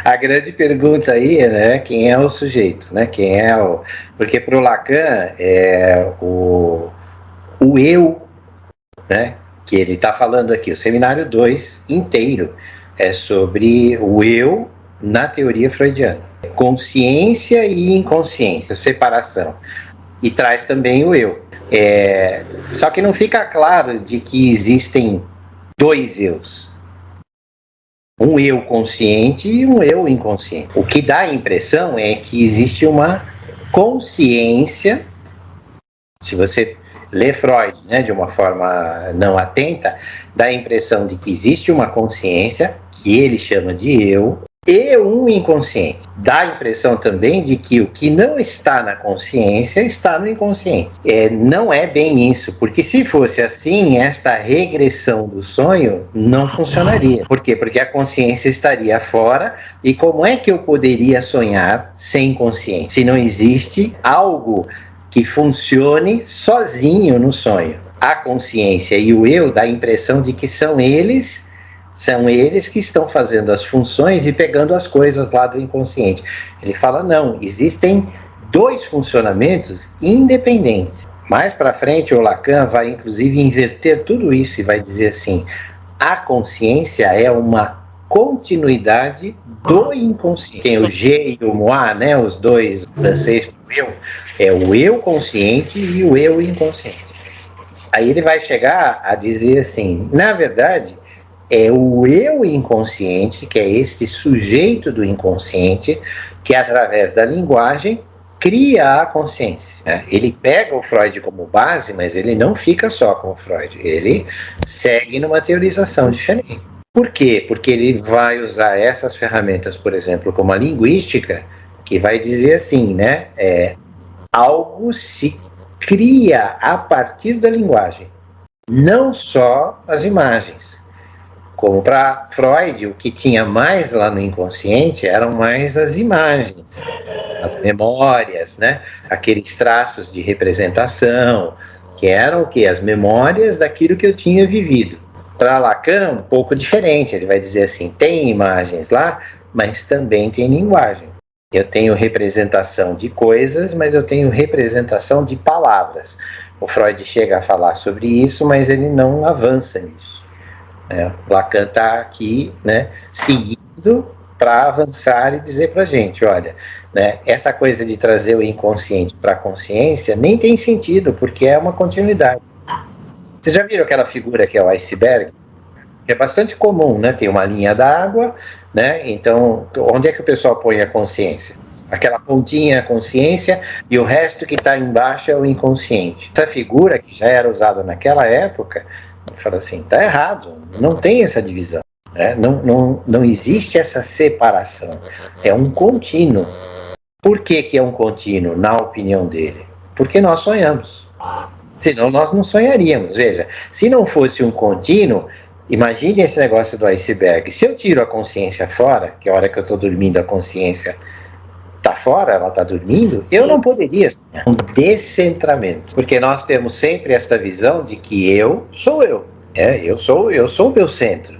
A grande pergunta aí, né, quem é o sujeito, né? Quem é o... Porque para o Lacan, o eu, né, que ele está falando aqui, o seminário 2 inteiro é sobre o eu na teoria freudiana. Consciência e inconsciência, separação. E traz também o eu. Só que não fica claro de que existem dois eus. Um eu consciente e um eu inconsciente. O que dá a impressão é que existe uma consciência. Se você lê Freud, né, de uma forma não atenta, dá a impressão de que existe uma consciência, que ele chama de eu, e um inconsciente. Dá a impressão também de que o que não está na consciência está no inconsciente. Não é bem isso, porque se fosse assim, esta regressão do sonho não funcionaria. Por quê? Porque a consciência estaria fora, e como é que eu poderia sonhar sem consciência? Se não existe algo que funcione sozinho no sonho. A consciência e o eu dá a impressão de que são eles que estão fazendo as funções e pegando as coisas lá do inconsciente. Ele fala, não, existem dois funcionamentos independentes. Mais para frente, o Lacan vai inclusive inverter tudo isso e vai dizer assim, a consciência é uma continuidade do inconsciente. Tem o je e o moi, né, os dois francês para o eu, é o eu consciente e o eu inconsciente. Aí ele vai chegar a dizer assim, na verdade, é o eu inconsciente, que é este sujeito do inconsciente, que através da linguagem cria a consciência. Né? Ele pega o Freud como base, mas ele não fica só com o Freud, ele segue numa teorização diferente. Por quê? Porque ele vai usar essas ferramentas, por exemplo, como a linguística, que vai dizer assim, né? Algo se cria a partir da linguagem, não só as imagens. Como para Freud, o que tinha mais lá no inconsciente eram mais as imagens, as memórias, né? Aqueles traços de representação, que eram o quê? As memórias daquilo que eu tinha vivido. Para Lacan, um pouco diferente, ele vai dizer assim, tem imagens lá, mas também tem linguagem. Eu tenho representação de coisas, mas eu tenho representação de palavras. O Freud chega a falar sobre isso, mas ele não avança nisso. Lacan está aqui, né, seguindo para avançar e dizer para a gente, olha, né, essa coisa de trazer o inconsciente para a consciência nem tem sentido, porque é uma continuidade. Vocês já viram aquela figura que é o iceberg? Que é bastante comum, né? Tem uma linha d'água, né? Então, onde é que o pessoal põe a consciência? Aquela pontinha é a consciência e o resto que está embaixo é o inconsciente. Essa figura que já era usada naquela época, fala assim, está errado, não tem essa divisão, né? Não existe essa separação, é um contínuo. Por que é um contínuo, na opinião dele? Porque nós sonhamos, senão nós não sonharíamos. Veja, se não fosse um contínuo, imagine esse negócio do iceberg, se eu tiro a consciência fora, que a hora que eu estou dormindo a consciência está fora, ela está dormindo, eu não poderia sonhar. Um descentramento, porque nós temos sempre esta visão de que eu sou eu, eu sou o meu centro,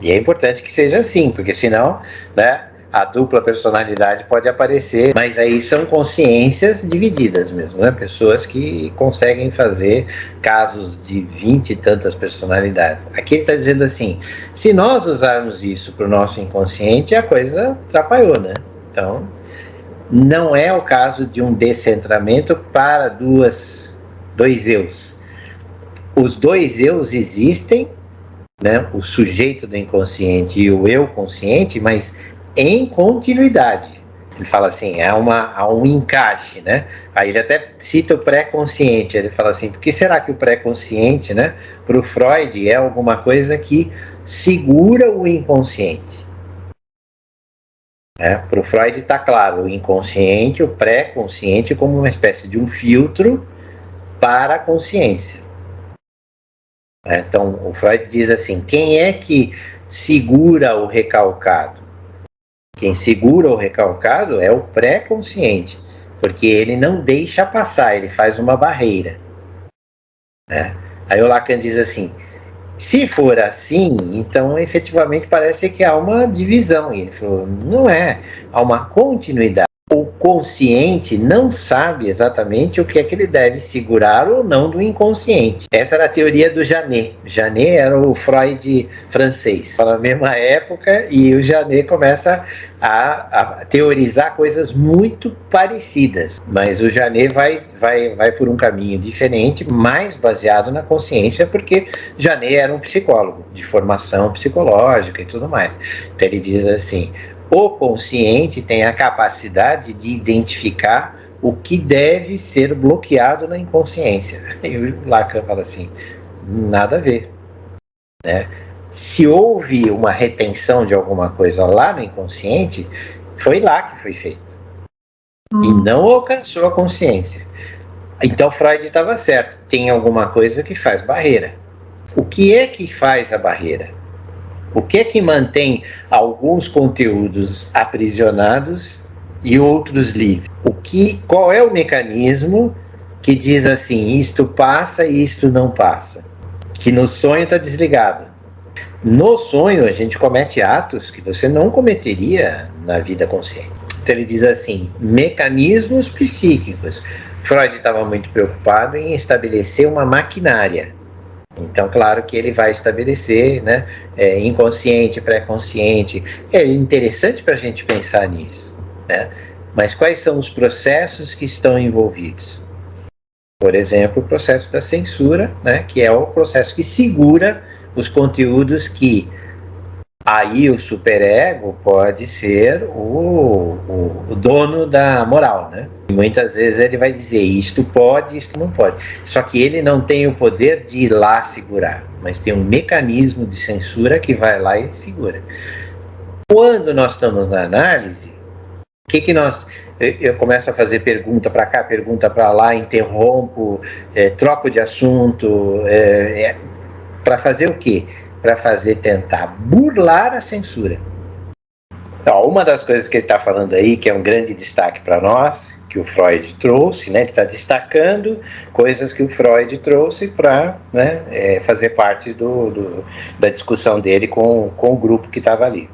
e é importante que seja assim, porque senão, né, a dupla personalidade pode aparecer, mas aí são consciências divididas mesmo, né? Pessoas que conseguem fazer casos de 20 e tantas personalidades. Aqui ele está dizendo assim, se nós usarmos isso para o nosso inconsciente, a coisa atrapalhou, né? Então, não é o caso de um descentramento para dois eus. Os dois eus existem, né? O sujeito do inconsciente e o eu consciente, mas em continuidade. Ele fala assim, há um encaixe, né? Aí ele até cita o pré-consciente, ele fala assim, por que será que o pré-consciente, né, para o Freud é alguma coisa que segura o inconsciente? Para o Freud está claro, o inconsciente, o pré-consciente como uma espécie de um filtro para a consciência. Então o Freud diz assim, quem é que segura o recalcado? Quem segura o recalcado é o pré-consciente, porque ele não deixa passar, ele faz uma barreira. Aí o Lacan diz assim, Se for assim, então efetivamente parece que há uma divisão. E ele falou, não é, há uma continuidade. O consciente não sabe exatamente o que é que ele deve segurar ou não do inconsciente. Essa era a teoria do Janet. Janet era o Freud francês. Na mesma época, e o Janet começa a teorizar coisas muito parecidas. Mas o Janet vai por um caminho diferente, mais baseado na consciência, porque Janet era um psicólogo, de formação psicológica e tudo mais. Então ele diz assim, o consciente tem a capacidade de identificar o que deve ser bloqueado na inconsciência. E o Lacan fala assim, nada a ver, né? Se houve uma retenção de alguma coisa lá no inconsciente, foi lá que foi feito. E não alcançou a consciência. Então Freud estava certo, tem alguma coisa que faz barreira. O que é que faz a barreira? O que é que mantém alguns conteúdos aprisionados e outros livres? Qual é o mecanismo que diz assim, isto passa e isto não passa? Que no sonho está desligado. No sonho a gente comete atos que você não cometeria na vida consciente. Então ele diz assim, mecanismos psíquicos. Freud estava muito preocupado em estabelecer uma maquinária. Então, claro que ele vai estabelecer, né, inconsciente, pré-consciente. É interessante para a gente pensar nisso, né? Mas quais são os processos que estão envolvidos? Por exemplo, o processo da censura, né, que é o processo que segura os conteúdos que aí o superego pode ser o dono da moral, né? E muitas vezes ele vai dizer, isto pode, isto não pode. Só que ele não tem o poder de ir lá segurar, mas tem um mecanismo de censura que vai lá e segura. Quando nós estamos na análise, o que nós... Eu começo a fazer pergunta para cá, pergunta para lá, interrompo, troco de assunto, para fazer o quê? Para tentar burlar a censura. Então, uma das coisas que ele está falando aí, que é um grande destaque para nós, que o Freud trouxe, né, ele está destacando coisas que o Freud trouxe para, né, fazer parte da discussão dele com o grupo que estava ali.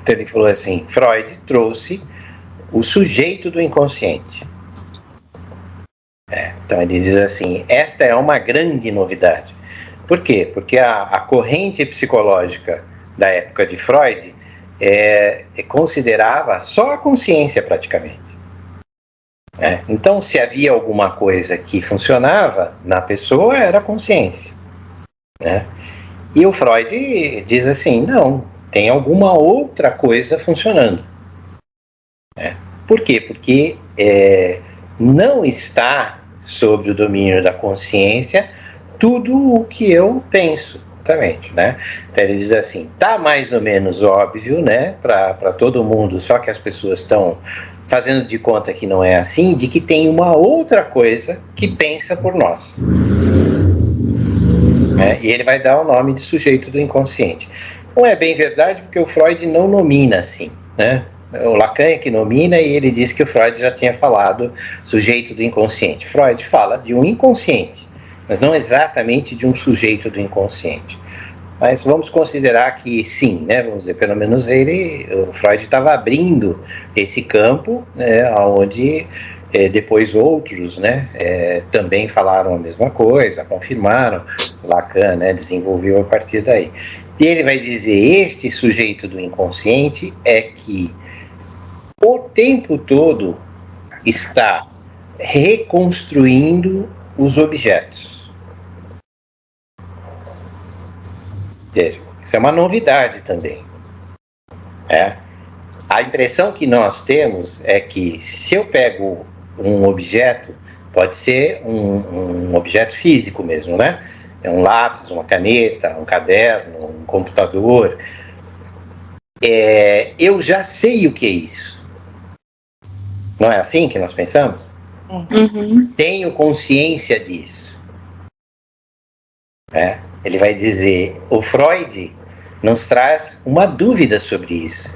Então ele falou assim, Freud trouxe o sujeito do inconsciente. Então ele diz assim, esta é uma grande novidade. Por quê? Porque a corrente psicológica da época de Freud considerava só a consciência praticamente. Então, se havia alguma coisa que funcionava na pessoa, era a consciência. E o Freud diz assim, não, tem alguma outra coisa funcionando. Por quê? Porque não está sob o domínio da consciência tudo o que eu penso, exatamente, né? Então ele diz assim, tá mais ou menos óbvio, né, para todo mundo, só que as pessoas estão fazendo de conta que não é assim, de que tem uma outra coisa que pensa por nós. E ele vai dar o nome de sujeito do inconsciente. Não é bem verdade, porque o Freud não nomina assim, né? O Lacan é que nomina e ele diz que o Freud já tinha falado sujeito do inconsciente. Freud fala de um inconsciente, mas não exatamente de um sujeito do inconsciente. Mas vamos considerar que sim, né? Vamos dizer, pelo menos o Freud estava abrindo esse campo, né, onde depois outros, né, também falaram a mesma coisa, confirmaram, Lacan, né, desenvolveu a partir daí. E ele vai dizer, este sujeito do inconsciente é que o tempo todo está reconstruindo os objetos. Isso é uma novidade também. A impressão que nós temos é que se eu pego um objeto, pode ser um objeto físico mesmo, né? Um lápis, uma caneta, um caderno, um computador. Eu já sei o que é isso. Não é assim que nós pensamos? Uhum. Tenho consciência disso. Ele vai dizer, o Freud nos traz uma dúvida sobre isso.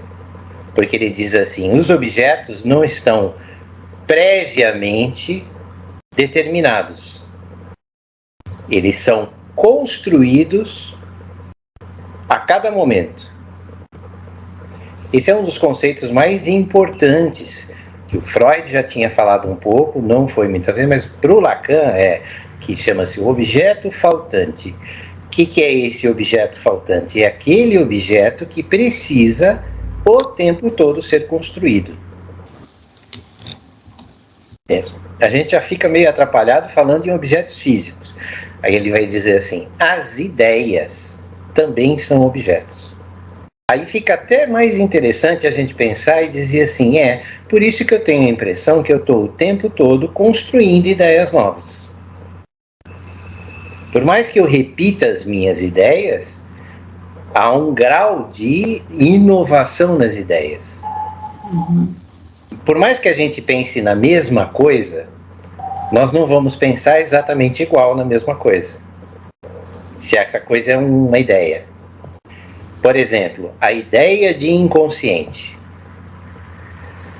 Porque ele diz assim, os objetos não estão previamente determinados. Eles são construídos a cada momento. Esse é um dos conceitos mais importantes, que o Freud já tinha falado um pouco, não foi muitas vezes, mas para o Lacan que chama-se o objeto faltante. O que é esse objeto faltante? É aquele objeto que precisa o tempo todo ser construído. A gente já fica meio atrapalhado falando em objetos físicos. Aí ele vai dizer assim, as ideias também são objetos. Aí fica até mais interessante a gente pensar e dizer assim, por isso que eu tenho a impressão que eu estou o tempo todo construindo ideias novas. Por mais que eu repita as minhas ideias, há um grau de inovação nas ideias. Por mais que a gente pense na mesma coisa, nós não vamos pensar exatamente igual na mesma coisa. Se essa coisa é uma ideia. Por exemplo, a ideia de inconsciente.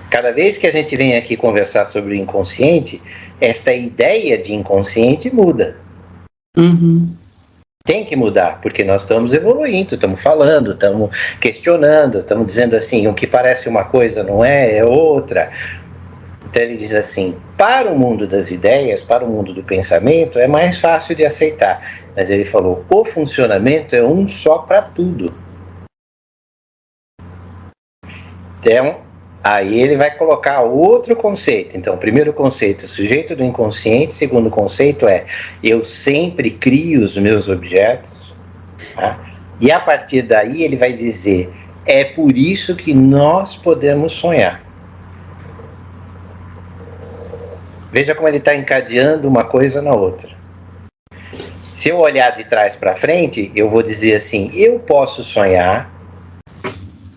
Cada vez que a gente vem aqui conversar sobre o inconsciente, esta ideia de inconsciente muda. Tem que mudar, porque nós estamos evoluindo, estamos falando, estamos questionando, estamos dizendo assim, o que parece uma coisa não é outra. Então ele diz assim, para o mundo das ideias, para o mundo do pensamento, é mais fácil de aceitar. Mas ele falou, o funcionamento é um só para tudo. Então, aí ele vai colocar outro conceito. Então, o primeiro conceito, sujeito do inconsciente. Segundo conceito eu sempre crio os meus objetos. Tá? E a partir daí ele vai dizer, é por isso que nós podemos sonhar. Veja como ele está encadeando uma coisa na outra. Se eu olhar de trás para frente, eu vou dizer assim, eu posso sonhar,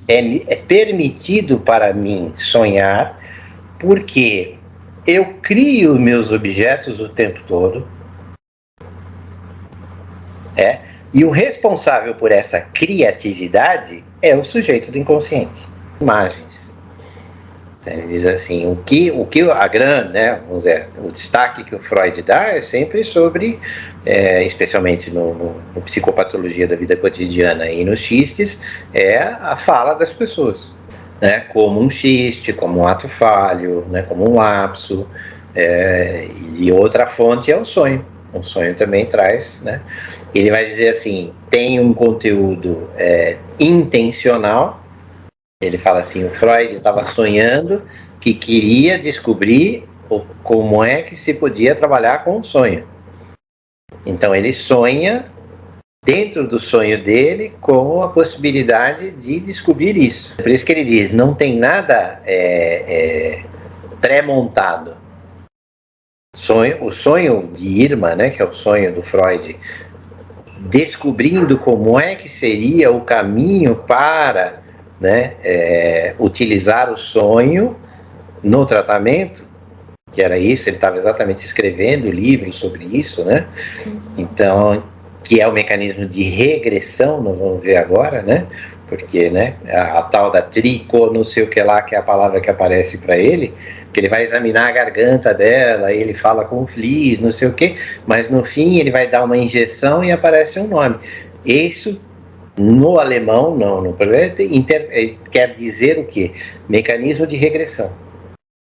é permitido para mim sonhar, porque eu crio meus objetos o tempo todo, e o responsável por essa criatividade é o sujeito do inconsciente. Imagens. Ele diz assim, o que a grande, vamos dizer, o destaque que o Freud dá é sempre sobre, especialmente no psicopatologia da vida cotidiana e nos xistes, é a fala das pessoas, como um xiste, como um ato falho, como um lapso, e outra fonte é o sonho. O sonho também traz, ele vai dizer assim, tem um conteúdo intencional. Ele fala assim, o Freud estava sonhando que queria descobrir como é que se podia trabalhar com o sonho. Então ele sonha, dentro do sonho dele, com a possibilidade de descobrir isso. Por isso que ele diz, não tem nada pré-montado. O sonho de Irma, que é o sonho do Freud, descobrindo como é que seria o caminho para utilizar o sonho no tratamento, que era isso, ele estava exatamente escrevendo livros sobre isso, então, que é o mecanismo de regressão, nós vamos ver agora, porque a tal da trico, não sei o que lá, que é a palavra que aparece para ele, que ele vai examinar a garganta dela, ele fala com flies, não sei o que, mas no fim ele vai dar uma injeção e aparece um nome. Isso no alemão, no quer dizer o quê? Mecanismo de regressão.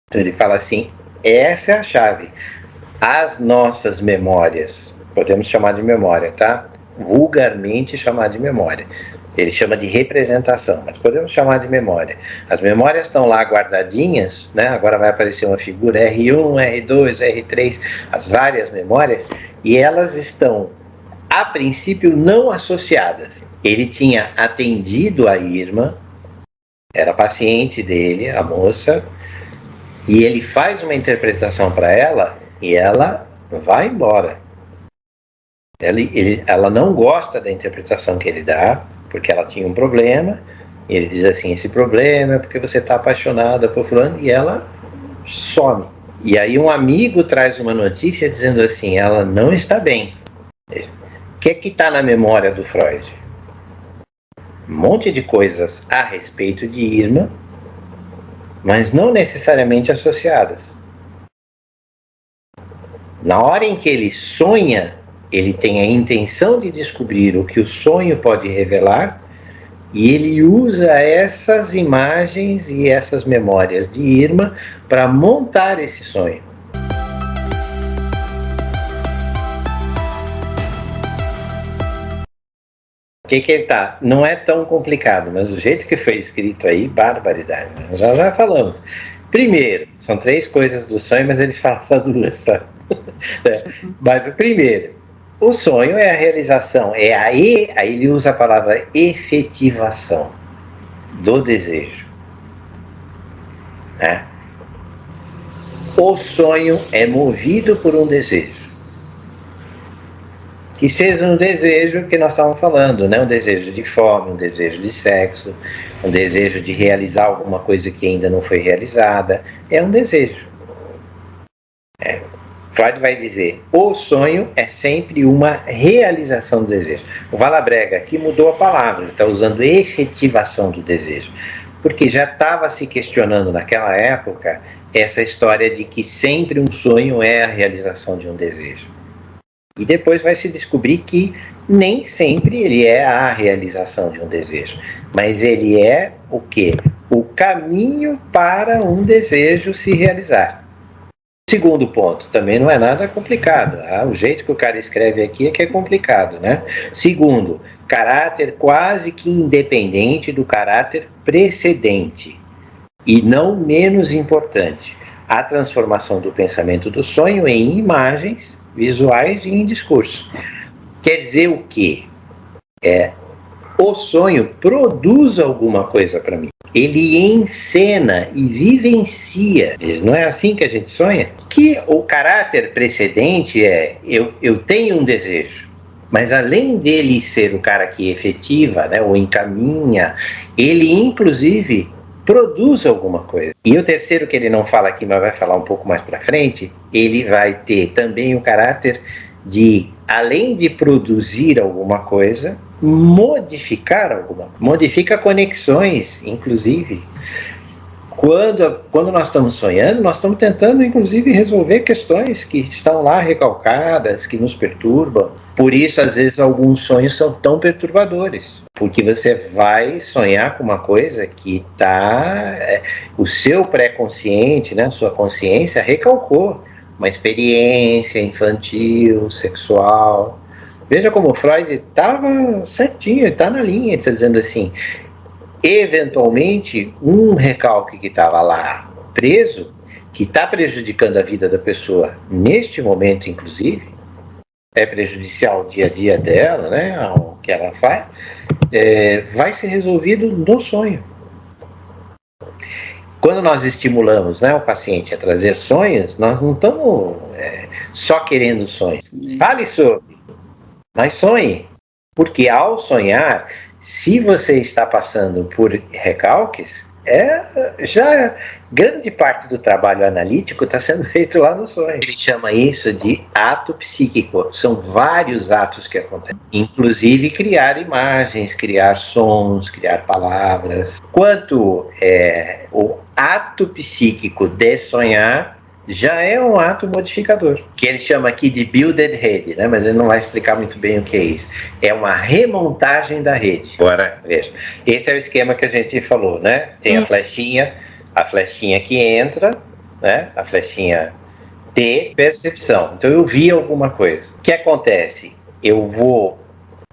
Então ele fala assim, essa é a chave. As nossas memórias, podemos chamar de memória, tá? Vulgarmente chamar de memória. Ele chama de representação, mas podemos chamar de memória. As memórias estão lá guardadinhas, agora vai aparecer uma figura R1, R2, R3, as várias memórias, e elas estão, a princípio, não associadas. Ele tinha atendido a Irma, era paciente dele, a moça, e ele faz uma interpretação para ela e ela vai embora. Ela não gosta da interpretação que ele dá, porque ela tinha um problema. Ele diz assim, esse problema é porque você está apaixonada por fulano, e ela some. E aí um amigo traz uma notícia dizendo assim, ela não está bem. O que é que está na memória do Freud? Um monte de coisas a respeito de Irma, mas não necessariamente associadas. Na hora em que ele sonha, ele tem a intenção de descobrir o que o sonho pode revelar, e ele usa essas imagens e essas memórias de Irma para montar esse sonho. O que ele tá? Não é tão complicado, mas o jeito que foi escrito aí, barbaridade. Nós já falamos. Primeiro, são 3 coisas do sonho, mas ele fala só 2, tá? Mas o primeiro, o sonho é a realização, aí ele usa a palavra efetivação do desejo. Né? O sonho é movido por um desejo. Que seja um desejo que nós estávamos falando, né? Um desejo de fome, um desejo de sexo, um desejo de realizar alguma coisa que ainda não foi realizada. É um desejo. Freud vai dizer, o sonho é sempre uma realização do desejo. O Valabrega aqui mudou a palavra, ele está usando efetivação do desejo. Porque já estava se questionando naquela época essa história de que sempre um sonho é a realização de um desejo. E depois vai se descobrir que nem sempre ele é a realização de um desejo, mas ele é o quê? O caminho para um desejo se realizar. Segundo ponto, também não é nada complicado. O jeito que o cara escreve aqui é que é complicado, né? Segundo, caráter quase que independente do caráter precedente. E não menos importante, a transformação do pensamento do sonho em imagens visuais e em discurso. Quer dizer o quê? O sonho produz alguma coisa para mim. Ele encena e vivencia. Não é assim que a gente sonha? Que o caráter precedente eu tenho um desejo, mas além dele ser o cara que efetiva, né, ou encaminha, ele inclusive produz alguma coisa. E o terceiro, que ele não fala aqui, mas vai falar um pouco mais para frente, ele vai ter também o caráter de, além de produzir alguma coisa, modificar alguma coisa. Modifica conexões, inclusive. Quando nós estamos sonhando, nós estamos tentando, inclusive, resolver questões que estão lá recalcadas, que nos perturbam. Por isso, às vezes, alguns sonhos são tão perturbadores. Porque você vai sonhar com uma coisa que o seu pré-consciente, né, sua consciência, recalcou. Uma experiência infantil, sexual. Veja como o Freud estava certinho, está na linha, ele está dizendo assim, eventualmente, um recalque que estava lá preso, que está prejudicando a vida da pessoa neste momento, inclusive, é prejudicial ao dia a dia dela, né, ao que ela faz, vai ser resolvido no sonho. Quando nós estimulamos, né, o paciente a trazer sonhos, nós não estamos só querendo sonhos. Fale sobre, mas sonhe. Porque ao sonhar, se você está passando por recalques, já grande parte do trabalho analítico está sendo feito lá no sonho. Ele chama isso de ato psíquico. São vários atos que acontecem. Inclusive criar imagens, criar sons, criar palavras. Quanto o ato psíquico de sonhar, já é um ato modificador, que ele chama aqui de builded rede, né? Mas ele não vai explicar muito bem o que é isso. É uma remontagem da rede. Agora, veja, esse é o esquema que a gente falou, né? Tem a flechinha que entra, né? A flechinha de percepção. Então eu vi alguma coisa. O que acontece? Eu vou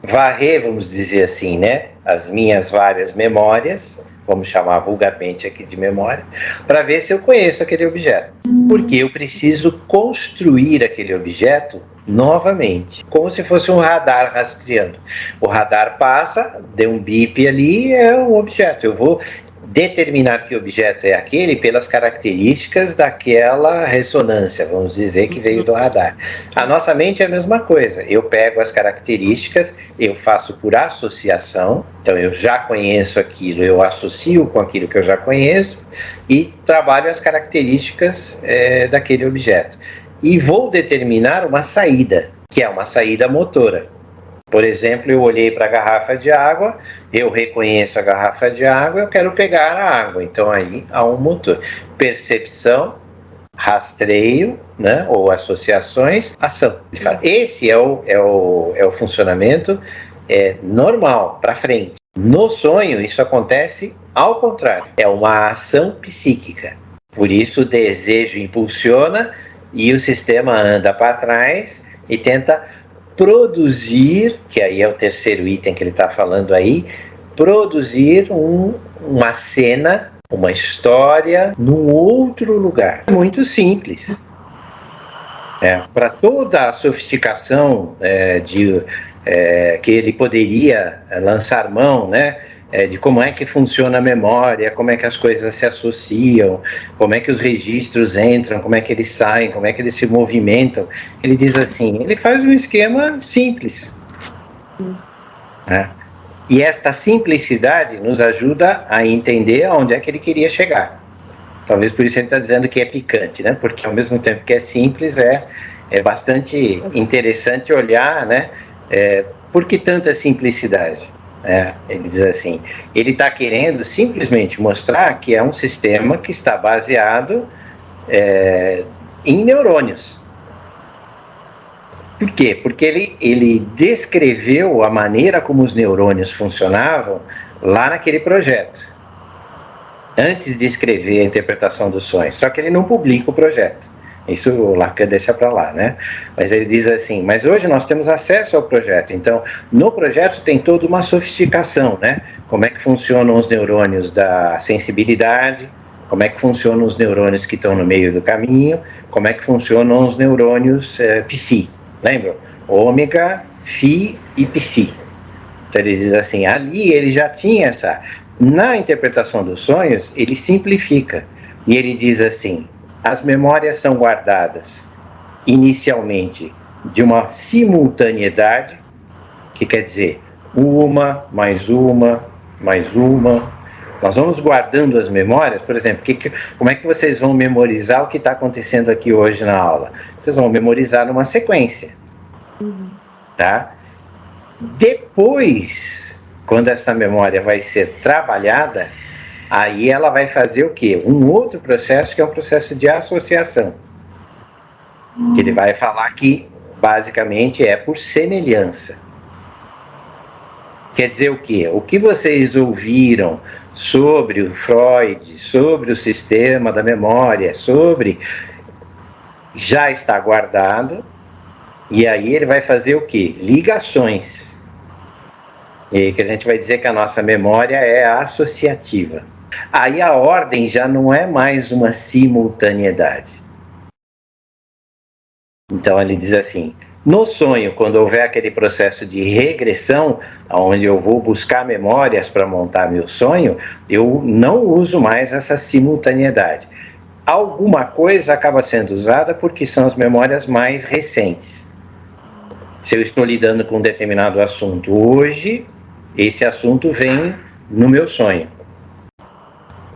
varrer, vamos dizer assim, né? As minhas várias memórias, vamos chamar vulgarmente aqui de memória, para ver se eu conheço aquele objeto. Porque eu preciso construir aquele objeto novamente, como se fosse um radar rastreando. O radar passa, deu um bip ali, é um objeto. Eu vou determinar que objeto é aquele pelas características daquela ressonância, vamos dizer, que veio do radar. A nossa mente é a mesma coisa. Eu pego as características, eu faço por associação, então eu já conheço aquilo, eu associo com aquilo que eu já conheço e trabalho as características daquele objeto. E vou determinar uma saída, que é uma saída motora. Por exemplo, eu olhei para a garrafa de água, eu reconheço a garrafa de água, eu quero pegar a água. Então aí há um motor. Percepção, rastreio, né, ou associações, ação. Ele fala, esse é o funcionamento normal, para frente. No sonho, isso acontece ao contrário. É uma ação psíquica. Por isso, o desejo impulsiona e o sistema anda para trás e tenta produzir, que aí é o terceiro item que ele está falando aí, produzir uma cena, uma história num outro lugar. Muito simples. Para toda a sofisticação que ele poderia lançar mão, né, de como é que funciona a memória, como é que as coisas se associam, como é que os registros entram, como é que eles saem, como é que eles se movimentam. Ele diz assim, ele faz um esquema simples. Né? E esta simplicidade nos ajuda a entender aonde é que ele queria chegar. Talvez por isso ele está dizendo que é picante, né? Porque ao mesmo tempo que é simples, é bastante interessante olhar, né? Por que tanta simplicidade? Ele diz assim, ele está querendo simplesmente mostrar que é um sistema que está baseado em neurônios. Por quê? Porque ele descreveu a maneira como os neurônios funcionavam lá naquele projeto, antes de escrever a interpretação dos sonhos. Só que ele não publica o projeto. Isso o Lacan deixa para lá, né? Mas ele diz assim, mas hoje nós temos acesso ao projeto, então no projeto tem toda uma sofisticação, né? Como é que funcionam os neurônios da sensibilidade, como é que funcionam os neurônios que estão no meio do caminho, como é que funcionam os neurônios psi, lembram? Ômega, Phi e Psi. Então ele diz assim, ali ele já tinha essa... Na interpretação dos sonhos, ele simplifica, e ele diz assim, as memórias são guardadas inicialmente de uma simultaneidade, que quer dizer uma, mais uma, mais uma. Nós vamos guardando as memórias, por exemplo, como é que vocês vão memorizar o que está acontecendo aqui hoje na aula? Vocês vão memorizar numa sequência, tá? Depois, quando essa memória vai ser trabalhada, aí ela vai fazer o quê? Um outro processo, que é um processo de associação. Que ele vai falar que, basicamente, é por semelhança. Quer dizer o quê? O que vocês ouviram sobre o Freud, sobre o sistema da memória, já está guardado, e aí ele vai fazer o quê? Ligações. E aí que a gente vai dizer que a nossa memória é associativa. Aí a ordem já não é mais uma simultaneidade. Então ele diz assim, no sonho, quando houver aquele processo de regressão, onde eu vou buscar memórias para montar meu sonho, eu não uso mais essa simultaneidade. Alguma coisa acaba sendo usada porque são as memórias mais recentes. Se eu estou lidando com um determinado assunto hoje, esse assunto vem no meu sonho.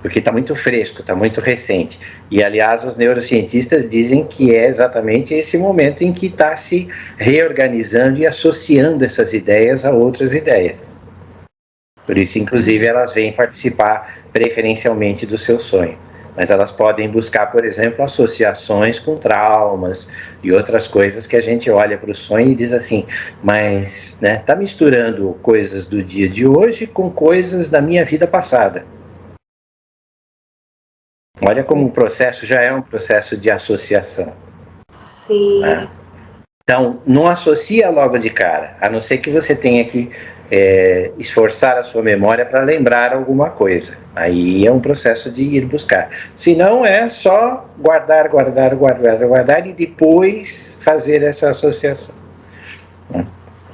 Porque está muito fresco, está muito recente. E, aliás, os neurocientistas dizem que é exatamente esse momento em que está se reorganizando e associando essas ideias a outras ideias. Por isso, inclusive, elas vêm participar preferencialmente do seu sonho. Mas elas podem buscar, por exemplo, associações com traumas e outras coisas que a gente olha para o sonho e diz assim, mas está misturando coisas do dia de hoje com coisas da minha vida passada. Olha como o processo já é um processo de associação. Sim. Né? Então, não associa logo de cara, a não ser que você tenha que esforçar a sua memória para lembrar alguma coisa. Aí é um processo de ir buscar. Se não, é só guardar e depois fazer essa associação.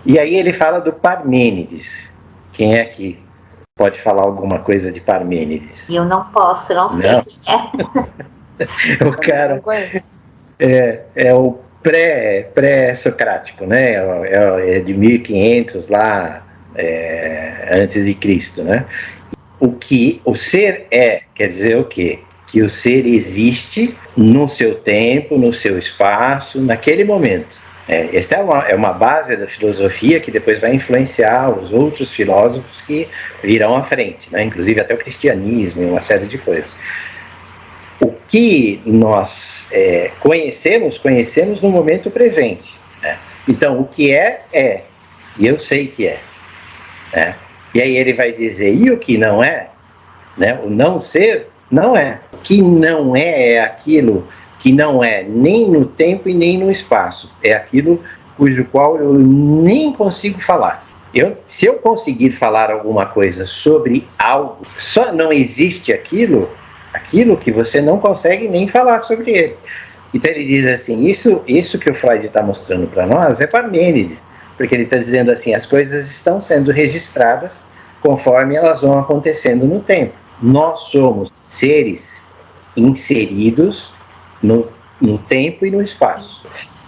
E aí ele fala do Parmênides. Quem é que pode falar alguma coisa de Parmênides? Eu não posso, não sei quem é. O cara é o pré-socrático, né? É de 1500 lá, antes de Cristo, né? O que o ser quer dizer o quê? Que o ser existe no seu tempo, no seu espaço, naquele momento. Esta é uma base da filosofia que depois vai influenciar os outros filósofos que virão à frente, né? Inclusive até o cristianismo e uma série de coisas. O que nós conhecemos no momento presente, né? Então, o que é, e eu sei que é, né? E aí ele vai dizer, e o que não é, né? O não ser, não é. O que não é aquilo que não é nem no tempo e nem no espaço. É aquilo cujo qual eu nem consigo falar. Se eu conseguir falar alguma coisa sobre algo, só não existe aquilo que você não consegue nem falar sobre ele. Então ele diz assim, isso que o Freud está mostrando para nós é Parmênides, porque ele está dizendo assim, as coisas estão sendo registradas conforme elas vão acontecendo no tempo. Nós somos seres inseridos no tempo e no espaço.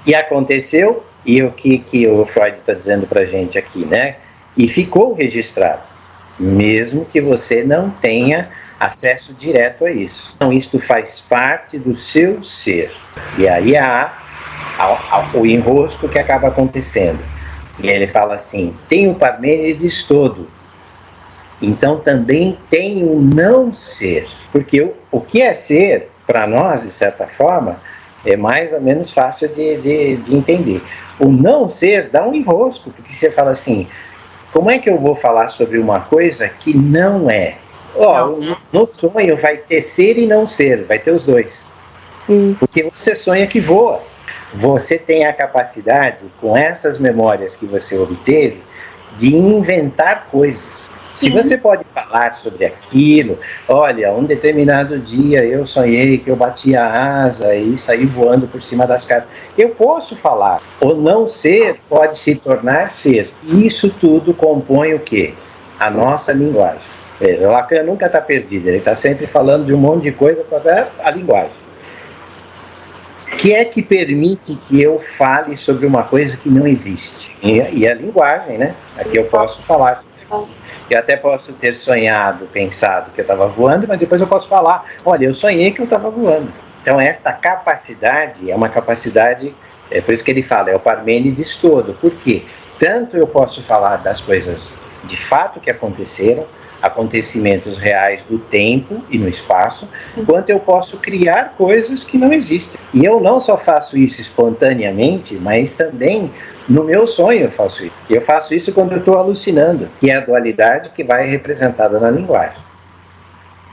E aconteceu, e o que o Freud está dizendo para a gente aqui, né? E ficou registrado, mesmo que você não tenha acesso direto a isso. Então, isto faz parte do seu ser. E aí há o enrosco que acaba acontecendo. E ele fala assim, tem o Parmênides todo, então também tem o não ser. Porque o que é ser, para nós, de certa forma, é mais ou menos fácil de entender. O não ser dá um enrosco, porque você fala assim, como é que eu vou falar sobre uma coisa que não é? No sonho vai ter ser e não ser, vai ter os dois. Porque você sonha que voa. Você tem a capacidade, com essas memórias que você obteve, de inventar coisas. Se você pode falar sobre aquilo, olha, um determinado dia eu sonhei que eu batia a asa e saí voando por cima das casas. Eu posso falar. O não ser pode se tornar ser. Isso tudo compõe o quê? A nossa linguagem. O Lacan nunca está perdido, ele está sempre falando de um monte de coisa para a linguagem. O que é que permite que eu fale sobre uma coisa que não existe? E a linguagem, né? Aqui eu posso falar. Eu até posso ter sonhado, pensado que eu estava voando, mas depois eu posso falar, olha, eu sonhei que eu estava voando. Então esta capacidade é uma capacidade, é por isso que ele fala, é o Parmênides todo. Por quê? Tanto eu posso falar das coisas de fato que aconteceram, acontecimentos reais do tempo e no espaço, quanto eu posso criar coisas que não existem. E eu não só faço isso espontaneamente, mas também no meu sonho eu faço isso. Eu faço isso quando eu estou alucinando, que é a dualidade que vai representada na linguagem.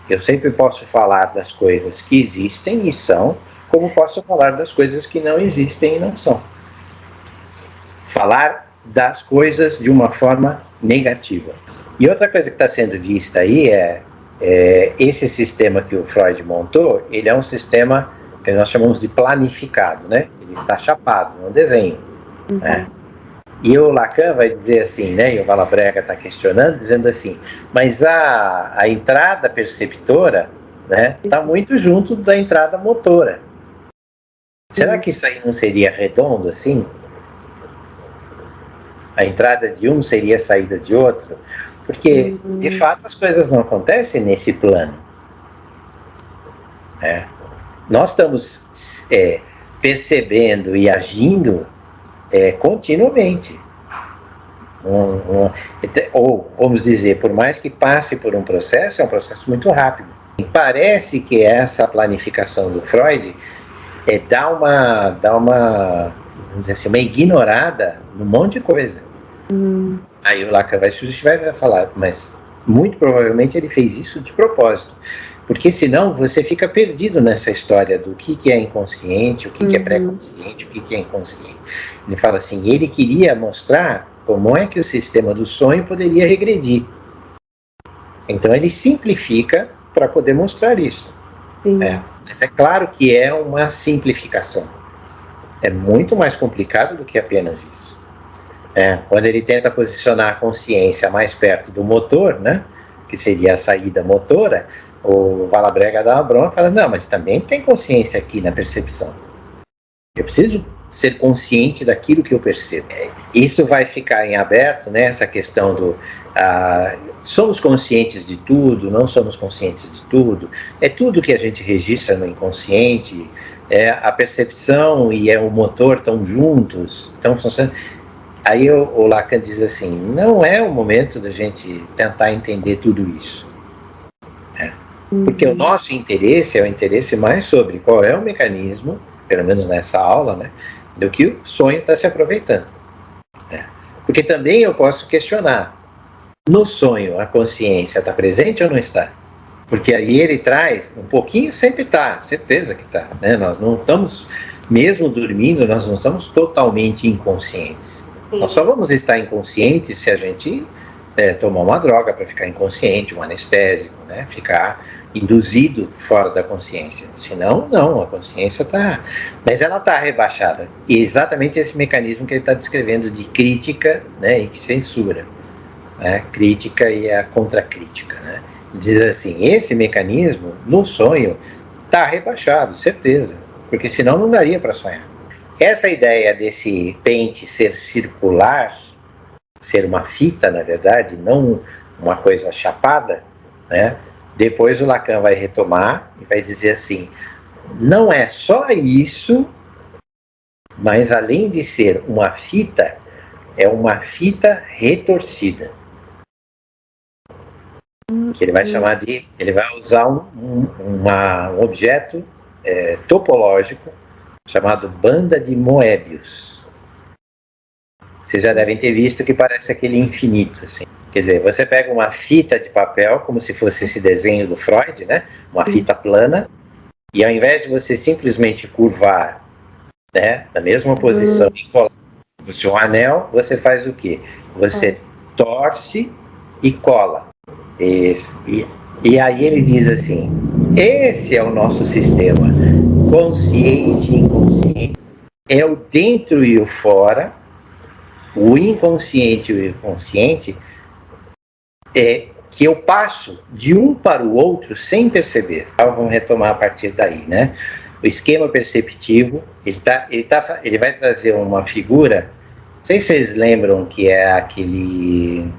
Eu sempre posso falar das coisas que existem e são, como posso falar das coisas que não existem e não são. Falar das coisas de uma forma negativa. E outra coisa que está sendo vista aí é esse sistema que o Freud montou, ele é um sistema que nós chamamos de planificado, né? Ele está chapado, é um desenho. Né? E o Lacan vai dizer assim, né? E o Valabrega está questionando, dizendo assim, mas a entrada perceptora, né, está muito junto da entrada motora. Será que isso aí não seria redondo assim? A entrada de um seria a saída de outro? Porque, de fato, as coisas não acontecem nesse plano. Nós estamos percebendo e agindo continuamente. Ou, vamos dizer, por mais que passe por um processo, é um processo muito rápido. E parece que essa planificação do Freud dá uma, vamos dizer assim, uma ignorada num monte de coisa. Aí o Lacan vai justificar e vai falar, mas muito provavelmente ele fez isso de propósito, porque senão você fica perdido nessa história do que é inconsciente, o que é pré-consciente, o que é inconsciente. Ele fala assim, ele queria mostrar como é que o sistema do sonho poderia regredir. Então ele simplifica para poder mostrar isso. Mas é claro que é uma simplificação. É muito mais complicado do que apenas isso. Quando ele tenta posicionar a consciência mais perto do motor, né, que seria a saída motora, o Valabrega dá uma bronca e fala, não, mas também tem consciência aqui na percepção. Eu preciso ser consciente daquilo que eu percebo. Isso vai ficar em aberto, né, essa questão do somos conscientes de tudo, não somos conscientes de tudo, é tudo que a gente registra no inconsciente, a percepção e o motor estão juntos, estão funcionando. Aí o Lacan diz assim, não é o momento da gente tentar entender tudo isso. Porque o nosso interesse é o interesse mais sobre qual é o mecanismo, pelo menos nessa aula, né, do que o sonho está se aproveitando. Né? Porque também eu posso questionar, no sonho a consciência está presente ou não está? Porque aí ele traz, um pouquinho sempre está, certeza que está. Né? Nós não estamos, mesmo dormindo, nós não estamos totalmente inconscientes. Sim. Nós só vamos estar inconscientes se a gente tomar uma droga para ficar inconsciente, um anestésico, né? Ficar induzido fora da consciência. Senão, não, a consciência está... Mas ela está rebaixada. E é exatamente esse mecanismo que ele está descrevendo de crítica, né? E que censura. Né? Crítica e a contracrítica, né? Diz assim, esse mecanismo, no sonho, está rebaixado, certeza. Porque senão não daria para sonhar. Essa ideia desse pente ser circular, ser uma fita, na verdade, não uma coisa chapada, né? Depois o Lacan vai retomar e vai dizer assim, não é só isso, mas além de ser uma fita, é uma fita retorcida. Que ele vai chamar de, ele vai usar um objeto topológico chamado banda de Moebius. Vocês já devem ter visto que parece aquele infinito, assim. Quer dizer, você pega uma fita de papel, como se fosse esse desenho do Freud, né? Uma fita plana, e ao invés de você simplesmente curvar, né, na mesma posição e colar o seu anel, você faz o quê? Você torce e cola. E aí ele diz assim, esse é o nosso sistema, consciente e inconsciente. É o dentro e o fora, o inconsciente e o inconsciente, que eu passo de um para o outro sem perceber. Então, vamos retomar a partir daí, né? O esquema perceptivo, ele vai trazer uma figura, não sei se vocês lembram que é aquele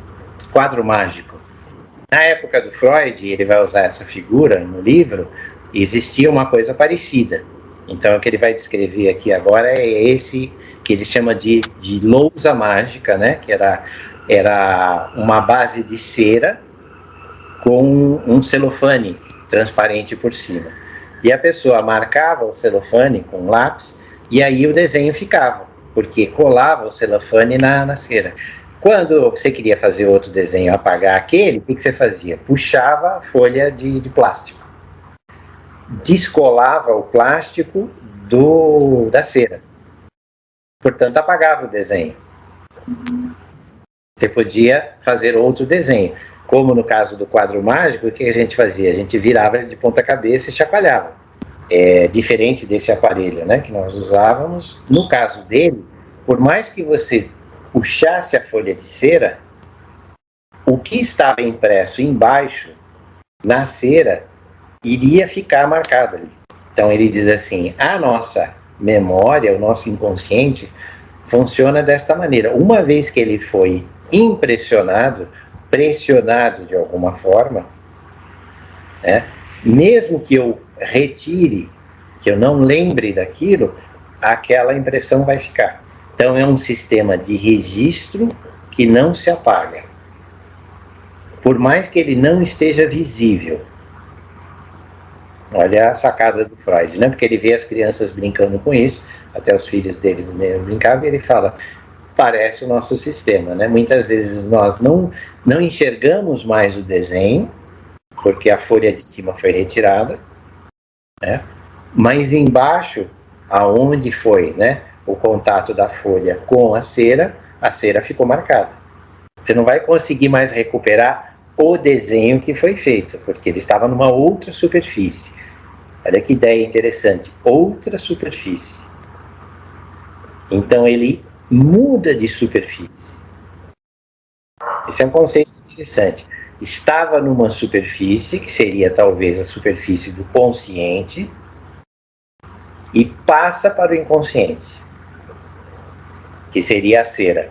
quadro mágico. Na época do Freud, ele vai usar essa figura no livro, e existia uma coisa parecida. Então, o que ele vai descrever aqui agora é esse que ele chama de lousa mágica, né? Que era uma base de cera com um celofane transparente por cima. E a pessoa marcava o celofane com lápis e aí o desenho ficava, porque colava o celofane na cera. Quando você queria fazer outro desenho, apagar aquele, o que você fazia? Puxava a folha de plástico. Descolava o plástico da cera. Portanto, apagava o desenho. Você podia fazer outro desenho. Como no caso do quadro mágico, o que a gente fazia? A gente virava ele de ponta cabeça e chacoalhava. Diferente desse aparelho, né, que nós usávamos. No caso dele, por mais que você puxasse a folha de cera, o que estava impresso embaixo, na cera, iria ficar marcado ali. Então ele diz assim, a nossa memória, o nosso inconsciente, funciona desta maneira. Uma vez que ele foi impressionado, pressionado de alguma forma, né, mesmo que eu retire, que eu não lembre daquilo, aquela impressão vai ficar. Então é um sistema de registro que não se apaga. Por mais que ele não esteja visível. Olha a sacada do Freud, né? Porque ele vê as crianças brincando com isso, até os filhos deles brincavam, e ele fala, parece o nosso sistema, né? Muitas vezes nós não enxergamos mais o desenho, porque a folha de cima foi retirada, né? Mas embaixo, aonde foi, né, o contato da folha com a cera ficou marcada. Você não vai conseguir mais recuperar o desenho que foi feito, porque ele estava numa outra superfície. Olha que ideia interessante, outra superfície. Então ele muda de superfície. Esse é um conceito interessante. Estava numa superfície, que seria talvez a superfície do consciente, e passa para o inconsciente, que seria a cera.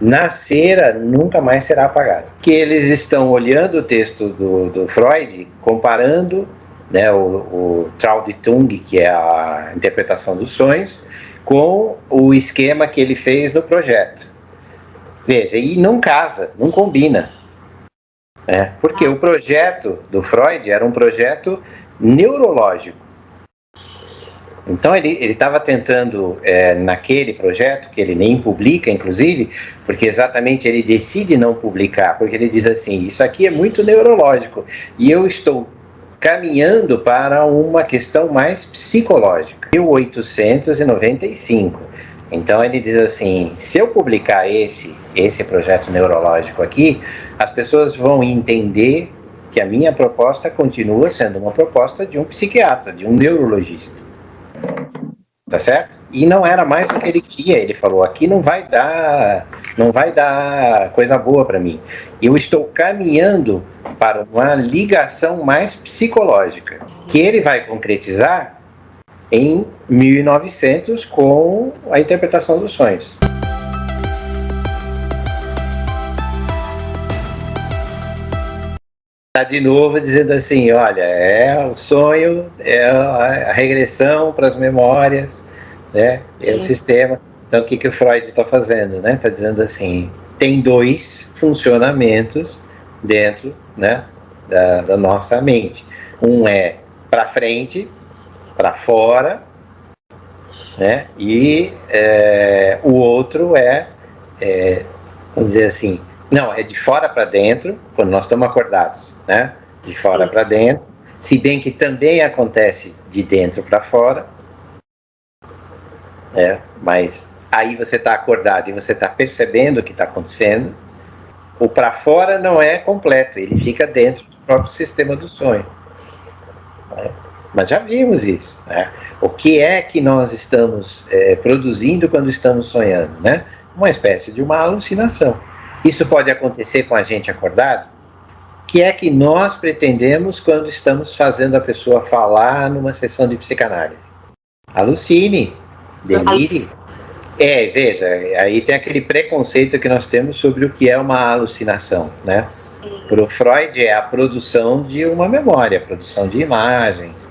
Na cera nunca mais será apagado. Que eles estão olhando o texto do Freud, comparando, né, o Trauditung, que é a interpretação dos sonhos, com o esquema que ele fez no projeto. Veja, e não casa, não combina. Porque o projeto do Freud era um projeto neurológico. Então ele estava tentando, naquele projeto, que ele nem publica, inclusive, porque exatamente ele decide não publicar, porque ele diz assim, isso aqui é muito neurológico, e eu estou caminhando para uma questão mais psicológica. 1895. Então ele diz assim, se eu publicar esse projeto neurológico aqui, as pessoas vão entender que a minha proposta continua sendo uma proposta de um psiquiatra, de um neurologista. Tá certo? E não era mais o que ele queria. Ele falou, aqui não vai dar coisa boa para mim. Eu estou caminhando para uma ligação mais psicológica, que ele vai concretizar em 1900 com a interpretação dos sonhos. Está de novo dizendo assim, olha, o sonho, é a regressão para as memórias, né? É o sistema. Então o que o Freud está fazendo, né? Está dizendo assim, tem dois funcionamentos dentro, né, da nossa mente. Um é para frente, para fora, né? E o outro vamos dizer assim, não, é de fora para dentro, quando nós estamos acordados, né? De fora para dentro, se bem que também acontece de dentro para fora, mas aí você está acordado e você está percebendo o que está acontecendo. O para fora não é completo, ele fica dentro do próprio sistema do sonho. Mas já vimos isso, né? O que é que nós estamos produzindo quando estamos sonhando, né? Uma espécie de uma alucinação. Isso pode acontecer com a gente acordado? O que é que nós pretendemos quando estamos fazendo a pessoa falar numa sessão de psicanálise? Alucine, delire. Veja, aí tem aquele preconceito que nós temos sobre o que é uma alucinação, né? Para o Freud é a produção de uma memória, a produção de imagens.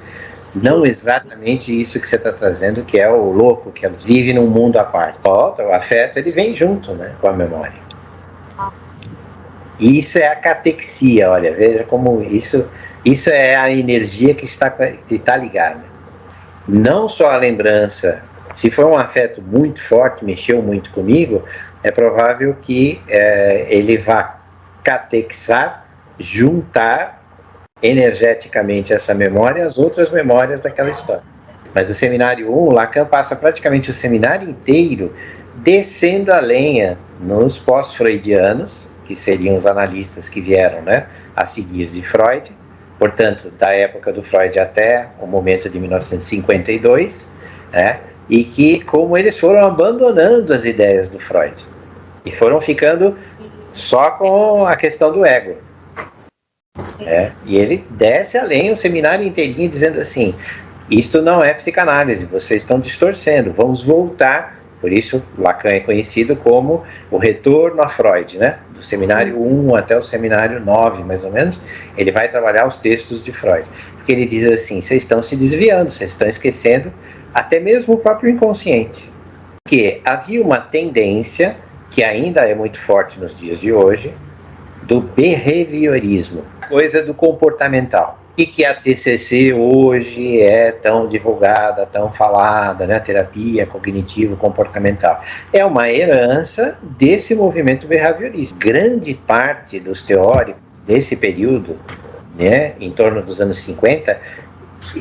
Não exatamente isso que você está trazendo, que é o louco, que vive num mundo à parte. O afeto, ele vem junto, né, com a memória. Isso é a catexia, olha, veja como isso é a energia que está ligada. Não só a lembrança, se for um afeto muito forte, mexeu muito comigo, é provável que ele vá catexar, juntar energeticamente essa memória às outras memórias daquela história. Mas o seminário 1, Lacan passa praticamente o seminário inteiro descendo a lenha nos pós-freudianos, que seriam os analistas que vieram, né, a seguir de Freud, portanto, da época do Freud até o momento de 1952, né, e que como eles foram abandonando as ideias do Freud e foram ficando só com a questão do ego. E ele desce além o seminário inteirinho dizendo assim, isto não é psicanálise, vocês estão distorcendo, vamos voltar. Por isso, Lacan é conhecido como o retorno a Freud, né? Do seminário 1 até o seminário 9, mais ou menos, ele vai trabalhar os textos de Freud. Porque ele diz assim, vocês estão se desviando, vocês estão esquecendo até mesmo o próprio inconsciente. Que havia uma tendência, que ainda é muito forte nos dias de hoje, do behaviorismo, coisa do comportamental. E que a TCC hoje é tão divulgada, tão falada, né? Terapia cognitivo-comportamental. É uma herança desse movimento behaviorista. Grande parte dos teóricos desse período, né, em torno dos anos 50,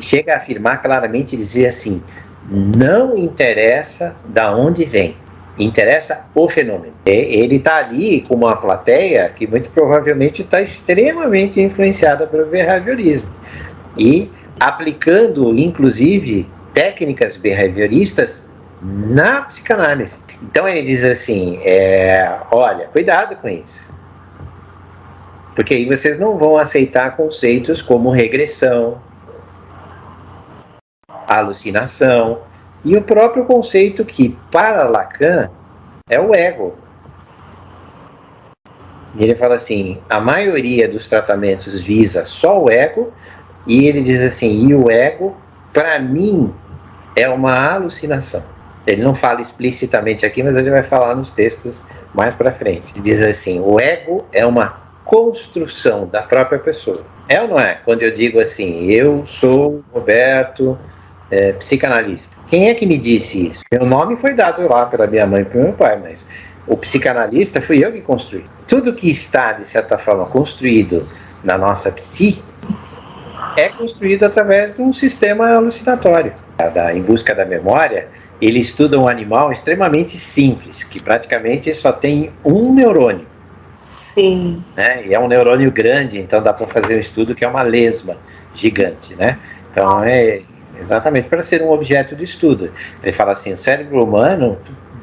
chega a afirmar claramente, dizer assim, não interessa da onde vem, interessa o fenômeno. Ele está ali com uma plateia que muito provavelmente está extremamente influenciada pelo behaviorismo e aplicando, inclusive, técnicas behavioristas na psicanálise. Então ele diz assim, olha, cuidado com isso, porque aí vocês não vão aceitar conceitos como regressão, alucinação, e o próprio conceito que, para Lacan, é o ego. Ele fala assim, a maioria dos tratamentos visa só o ego, e ele diz assim, e o ego, para mim, é uma alucinação. Ele não fala explicitamente aqui, mas ele vai falar nos textos mais para frente. Ele diz assim, o ego é uma construção da própria pessoa. É ou não é? Quando eu digo assim, eu sou Roberto, psicanalista. Quem é que me disse isso? Meu nome foi dado lá pela minha mãe e pelo meu pai, mas o psicanalista fui eu que construí. Tudo que está, de certa forma, construído na nossa psique é construído através de um sistema alucinatório. Em Busca da Memória, ele estuda um animal extremamente simples, que praticamente só tem um neurônio. Sim. Né? E é um neurônio grande, então dá para fazer um estudo que é uma lesma gigante, né? Então é exatamente para ser um objeto de estudo. Ele fala assim, o cérebro humano,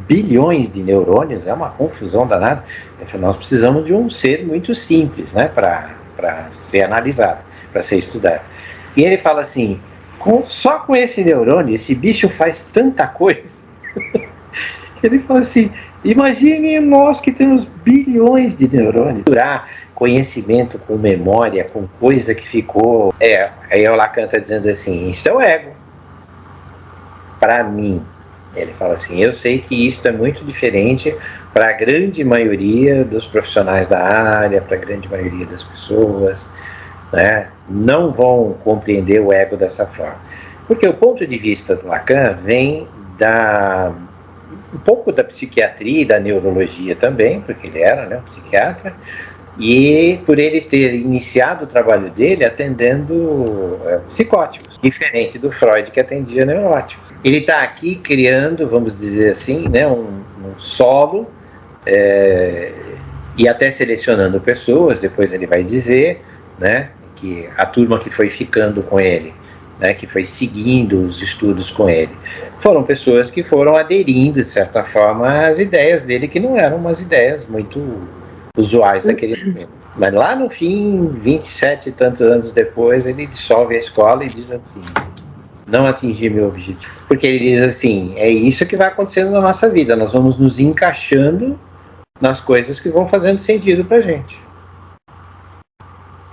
bilhões de neurônios, é uma confusão danada. Ele fala, nós precisamos de um ser muito simples, né? Para ser analisado, para ser estudado. E ele fala assim, só com esse neurônio, esse bicho faz tanta coisa. Ele fala assim, imagine nós que temos bilhões de neurônios. Misturar conhecimento com memória, com coisa que ficou... Aí o Lacan está dizendo assim, isso é o ego. Para mim, ele fala assim, eu sei que isso é muito diferente para a grande maioria dos profissionais da área, para a grande maioria das pessoas, né? Não vão compreender o ego dessa forma. Porque o ponto de vista do Lacan vem um pouco da psiquiatria e da neurologia também, porque ele era, né, um psiquiatra, e por ele ter iniciado o trabalho dele atendendo psicóticos, diferente do Freud, que atendia neuróticos. Ele está aqui criando, vamos dizer assim, né, um solo, e até selecionando pessoas, depois ele vai dizer, né, que a turma que foi ficando com ele, né, que foi seguindo os estudos com ele, foram pessoas que foram aderindo, de certa forma, às ideias dele, que não eram umas ideias muito usuais daquele momento. Mas lá no fim, 27 e tantos anos depois, ele dissolve a escola e diz assim, não atingi meu objetivo. Porque ele diz assim, é isso que vai acontecendo na nossa vida, nós vamos nos encaixando nas coisas que vão fazendo sentido pra gente.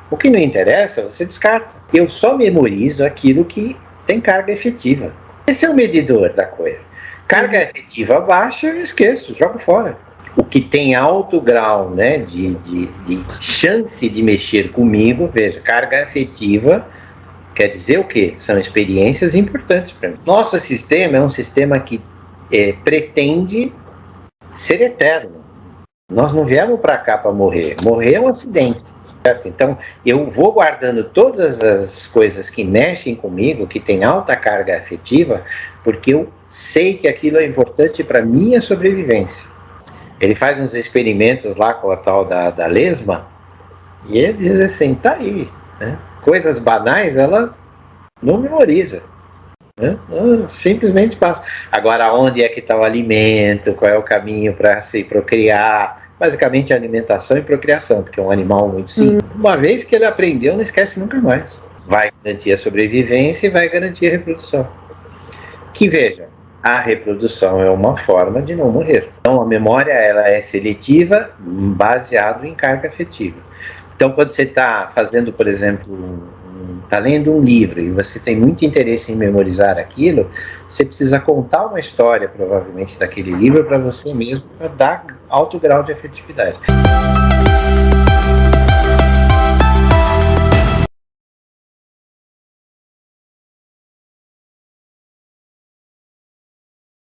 O que não interessa, você descarta. Eu só memorizo aquilo que tem carga efetiva. Esse é o medidor da coisa. Carga efetiva baixa, eu esqueço, jogo fora. O que tem alto grau, né, de chance de mexer comigo, veja, carga efetiva quer dizer o quê? São experiências importantes para mim. Nosso sistema é um sistema que pretende ser eterno. Nós não viemos para cá para morrer. Morrer é um acidente. Certo? Então, eu vou guardando todas as coisas que mexem comigo, que tem alta carga afetiva, porque eu sei que aquilo é importante para minha sobrevivência. Ele faz uns experimentos lá com a tal da lesma, e ele diz assim, tá aí, né? Coisas banais ela não memoriza, né? Simplesmente passa. Agora, onde é que está o alimento, qual é o caminho para se procriar, basicamente alimentação e procriação, porque é um animal muito simples. Uma vez que ele aprendeu, não esquece nunca mais. Vai garantir a sobrevivência e vai garantir a reprodução. Que veja, a reprodução é uma forma de não morrer. Então a memória ela é seletiva, baseado em carga afetiva. Então quando você está fazendo, por exemplo, está lendo um livro e você tem muito interesse em memorizar aquilo, você precisa contar uma história, provavelmente, daquele livro para você mesmo, para dar alto grau de afetividade.